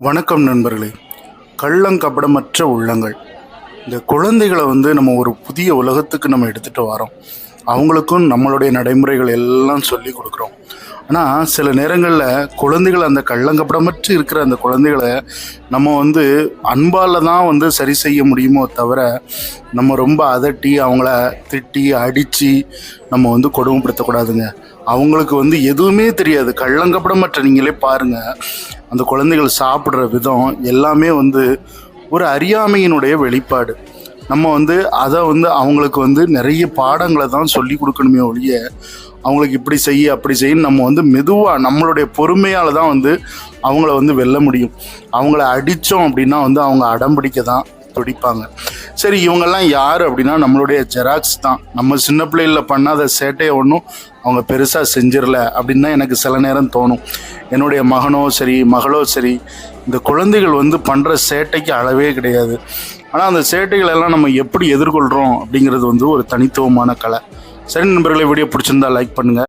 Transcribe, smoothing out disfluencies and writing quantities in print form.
வணக்கம் நண்பர்களே. கள்ளங்கபடமற்ற உள்ளங்கள். இந்த குழந்தைகளை நம்ம ஒரு புதிய உலகத்துக்கு நம்ம எடுத்துகிட்டு வரோம். அவங்களுக்கும் நம்மளுடைய நடைமுறைகள் எல்லாம் சொல்லி கொடுக்குறோம். ஆனால் சில நேரங்களில் குழந்தைகள் அந்த கள்ளங்கபடமற்று இருக்கிற அந்த குழந்தைகளை நம்ம அன்பால் தான் சரி செய்ய முடியுமோ தவிர, நம்ம ரொம்ப அதட்டி அவங்கள திட்டி அடித்து நம்ம கொடுமைப்படுத்தக்கூடாதுங்க. அவங்களுக்கு எதுவுமே தெரியாது. கள்ளங்கபடமற்ற நீங்களே பாருங்கள், அந்த குழந்தைகள் சாப்பிட்ற விதம் எல்லாமே ஒரு அறியாமையினுடைய வெளிப்பாடு. நம்ம அதை அவங்களுக்கு நிறைய பாடங்களை தான் சொல்லி கொடுக்கணுமே ஒழிய, அவங்களுக்கு இப்படி செய்ய அப்படி செய்யன்னு நம்ம மெதுவாக நம்மளுடைய பொறுமையால் தான் அவங்கள வெல்ல முடியும். அவங்கள அடித்தோம் அப்படின்னா அவங்க அடம் பிடிக்க தான் துடிப்பாங்க. சரி, இவங்கெல்லாம் யார் அப்படின்னா நம்மளுடைய ஜெராக்ஸ் தான். நம்ம சின்ன பிள்ளைகளில் பண்ணாத சேட்டையை ஒன்றும் அவங்க பெருசாக செஞ்சிடல அப்படின்னு தான் எனக்கு சில நேரம் தோணும். என்னுடைய மகனோ சரி மகளோ சரி, இந்த குழந்தைகள் பண்ணுற சேட்டைக்கு அளவே கிடையாது. ஆனால் அந்த சேட்டைகளெல்லாம் நம்ம எப்படி எதிர்கொள்கிறோம் அப்படிங்கிறது ஒரு தனித்துவமான கலை. சரி நண்பர்களே, வீடியோ பிடிச்சிருந்தா லைக் பண்ணுங்கள்.